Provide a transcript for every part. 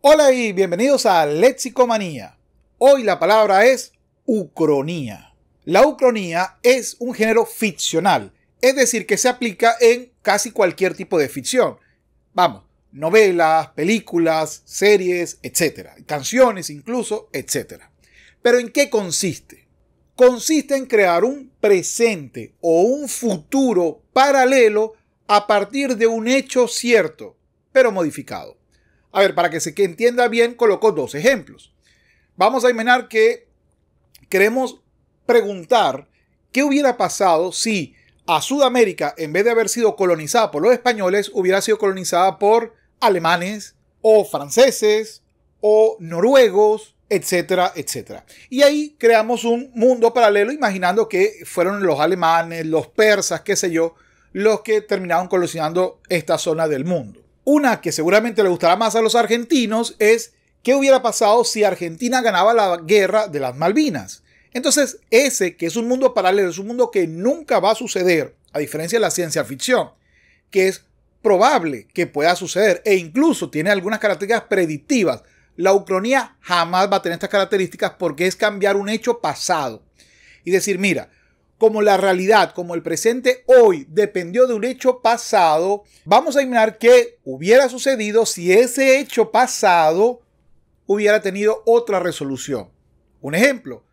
Hola y bienvenidos a Lexicomanía. Hoy la palabra es ucronía. La ucronía es un género ficcional, es decir, que se aplica en casi cualquier tipo de ficción. Vamos, novelas, películas, series, etc. Canciones incluso, etc. ¿Pero en qué consiste? Consiste en crear un presente o un futuro paralelo a partir de un hecho cierto, pero modificado. A ver, para que se entienda bien, coloco dos ejemplos. Vamos a imaginar que queremos preguntar qué hubiera pasado si a Sudamérica, en vez de haber sido colonizada por los españoles, hubiera sido colonizada por alemanes o franceses o noruegos, etcétera, etcétera. Y ahí creamos un mundo paralelo imaginando que fueron los alemanes, los persas, qué sé yo, los que terminaron colonizando esta zona del mundo. Una que seguramente le gustará más a los argentinos es qué hubiera pasado si Argentina ganaba la guerra de las Malvinas. Entonces, ese que es un mundo paralelo, es un mundo que nunca va a suceder, a diferencia de la ciencia ficción, que es probable que pueda suceder e incluso tiene algunas características predictivas. La ucronía jamás va a tener estas características porque es cambiar un hecho pasado y decir, mira, como la realidad, como el presente hoy dependió de un hecho pasado, vamos a imaginar qué hubiera sucedido si ese hecho pasado hubiera tenido otra resolución. Un ejemplo,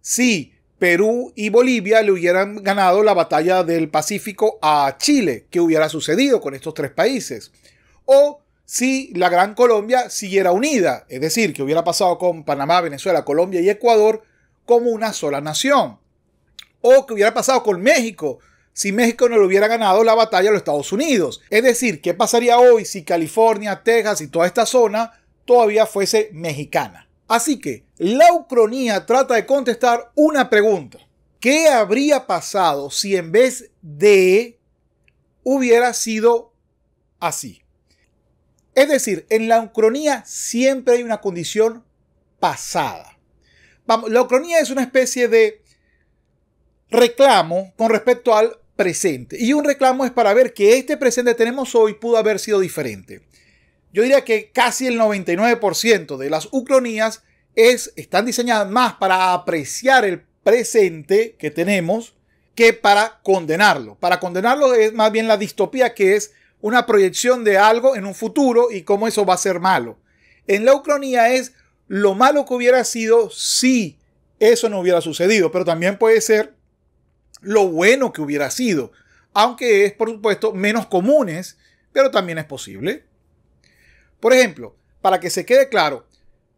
si Perú y Bolivia le hubieran ganado la batalla del Pacífico a Chile, ¿qué hubiera sucedido con estos tres países? O si la Gran Colombia siguiera unida, es decir, ¿qué hubiera pasado con Panamá, Venezuela, Colombia y Ecuador como una sola nación? O qué hubiera pasado con México si México no le hubiera ganado la batalla a los Estados Unidos. Es decir, ¿qué pasaría hoy si California, Texas y toda esta zona todavía fuese mexicana? Así que la ucronía trata de contestar una pregunta. ¿Qué habría pasado si en vez de hubiera sido así? Es decir, en la ucronía siempre hay una condición pasada. Vamos, la ucronía es una especie de reclamo con respecto al presente. Y un reclamo es para ver que este presente que tenemos hoy pudo haber sido diferente. Yo diría que casi el 99% de las ucronías están diseñadas más para apreciar el presente que tenemos que para condenarlo. Para condenarlo es más bien la distopía, que es una proyección de algo en un futuro y cómo eso va a ser malo. En la ucronía es lo malo que hubiera sido si eso no hubiera sucedido, pero también puede ser lo bueno que hubiera sido, aunque es, por supuesto, menos comunes, pero también es posible. Por ejemplo, para que se quede claro,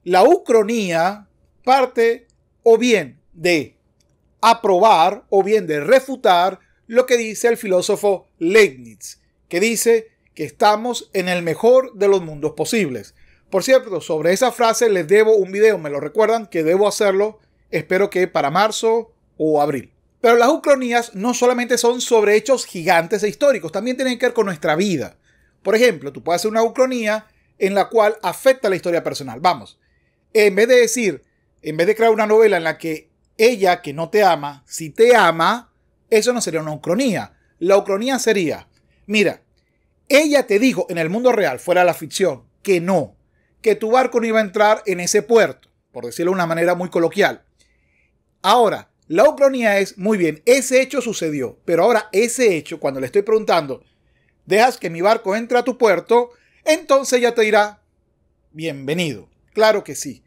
la ucronía parte o bien de aprobar o bien de refutar lo que dice el filósofo Leibniz, que dice que estamos en el mejor de los mundos posibles. Por cierto, sobre esa frase les debo un video, me lo recuerdan que debo hacerlo, espero que para marzo o abril. Pero las ucronías no solamente son sobre hechos gigantes e históricos, también tienen que ver con nuestra vida. Por ejemplo, tú puedes hacer una ucronía en la cual afecta la historia personal. Vamos, en vez de crear una novela en la que ella que no te ama, si te ama, eso no sería una ucronía. La ucronía sería, mira, ella te dijo en el mundo real, fuera de la ficción, que no, que tu barco no iba a entrar en ese puerto, por decirlo de una manera muy coloquial. Ahora, la ucronía es, muy bien, ese hecho sucedió, pero ahora ese hecho, cuando le estoy preguntando, ¿dejas que mi barco entre a tu puerto? Entonces ella te dirá, bienvenido. Claro que sí.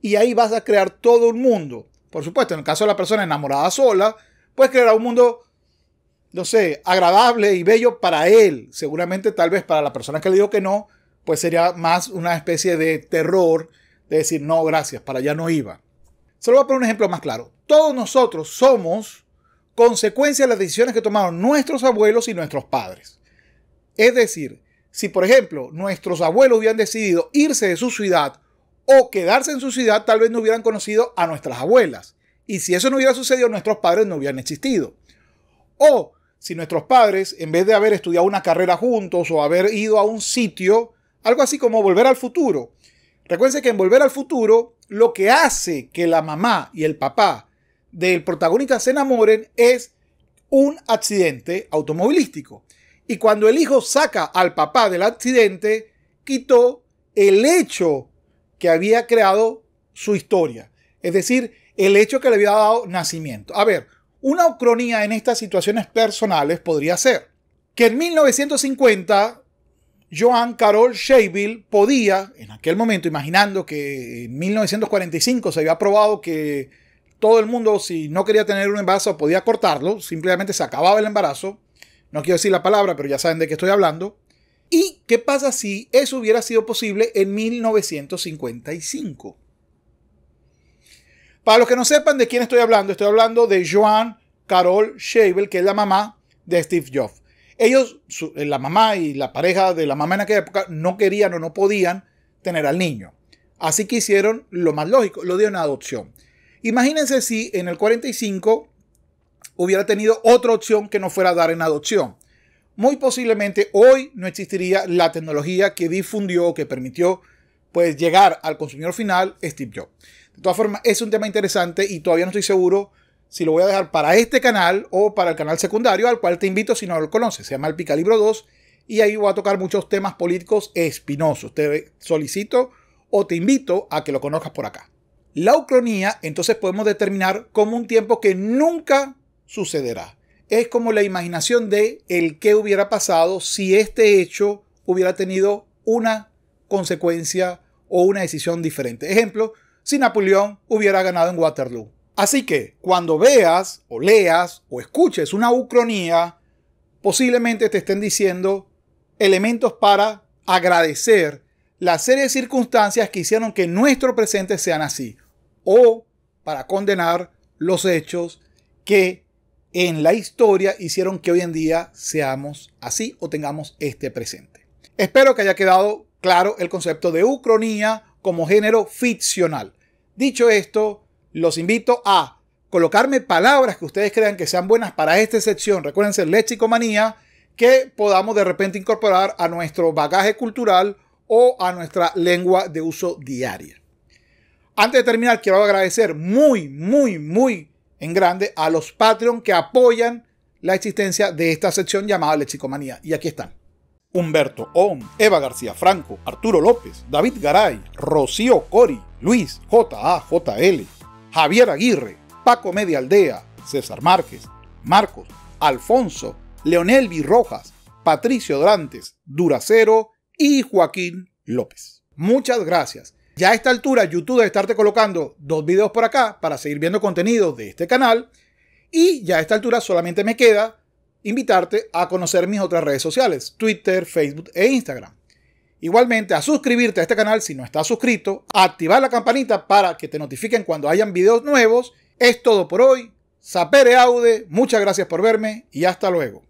Y ahí vas a crear todo un mundo. Por supuesto, en el caso de la persona enamorada sola, puedes crear un mundo, no sé, agradable y bello para él. Seguramente, tal vez para la persona que le dijo que no, pues sería más una especie de terror de decir, no, gracias, para allá no iba. Solo voy a poner un ejemplo más claro. Todos nosotros somos consecuencia de las decisiones que tomaron nuestros abuelos y nuestros padres. Es decir, si por ejemplo nuestros abuelos hubieran decidido irse de su ciudad o quedarse en su ciudad, tal vez no hubieran conocido a nuestras abuelas. Y si eso no hubiera sucedido, nuestros padres no hubieran existido. O si nuestros padres, en vez de haber estudiado una carrera juntos o haber ido a un sitio, algo así como Volver al Futuro. Recuerden que en Volver al Futuro, lo que hace que la mamá y el papá del protagonista se enamoren es un accidente automovilístico. Y cuando el hijo saca al papá del accidente, quitó el hecho que había creado su historia, es decir, el hecho que le había dado nacimiento. A ver, una ucronía en estas situaciones personales podría ser que en 1950 Joan Carol Schiaville podía, en aquel momento, imaginando que en 1945 se había probado que todo el mundo, si no quería tener un embarazo, podía cortarlo, simplemente se acababa el embarazo. No quiero decir la palabra, pero ya saben de qué estoy hablando. ¿Y qué pasa si eso hubiera sido posible en 1955? Para los que no sepan de quién estoy hablando de Joan Carol Schiaville, que es la mamá de Steve Jobs. Ellos, la mamá y la pareja de la mamá en aquella época, no querían o no podían tener al niño. Así que hicieron lo más lógico, lo dieron a adopción. Imagínense si en el 45 hubiera tenido otra opción que no fuera dar en adopción. Muy posiblemente hoy no existiría la tecnología que difundió, que permitió pues, llegar al consumidor final, Steve Jobs. De todas formas, es un tema interesante y todavía no estoy seguro si lo voy a dejar para este canal o para el canal secundario, al cual te invito si no lo conoces. Se llama El Picalibro 2 y ahí voy a tocar muchos temas políticos espinosos. Te solicito o te invito a que lo conozcas por acá. La ucronía, entonces podemos determinar como un tiempo que nunca sucederá. Es como la imaginación de el qué hubiera pasado si este hecho hubiera tenido una consecuencia o una decisión diferente. Ejemplo, si Napoleón hubiera ganado en Waterloo. Así que cuando veas o leas o escuches una ucronía, posiblemente te estén diciendo elementos para agradecer la serie de circunstancias que hicieron que nuestro presente sean así, o para condenar los hechos que en la historia hicieron que hoy en día seamos así o tengamos este presente. Espero que haya quedado claro el concepto de ucronía como género ficcional. Dicho esto, los invito a colocarme palabras que ustedes crean que sean buenas para esta sección. Recuerden ser lexicomanía, que podamos de repente incorporar a nuestro bagaje cultural o a nuestra lengua de uso diaria. Antes de terminar, quiero agradecer muy en grande a los Patreon que apoyan la existencia de esta sección llamada Lexicomanía. Y aquí están: Humberto On, Eva García Franco, Arturo López, David Garay, Rocío Cori, Luis JAJL, Javier Aguirre, Paco Media Aldea, César Márquez, Marcos, Alfonso, Leonel Virrojas, Patricio Drantes, Duracero y Joaquín López. Muchas gracias. Ya a esta altura YouTube debe estarte colocando 2 videos por acá para seguir viendo contenido de este canal. Y ya a esta altura solamente me queda invitarte a conocer mis otras redes sociales, Twitter, Facebook e Instagram. Igualmente a suscribirte a este canal si no estás suscrito, a activar la campanita para que te notifiquen cuando hayan videos nuevos. Es todo por hoy. Sapere aude, muchas gracias por verme y hasta luego.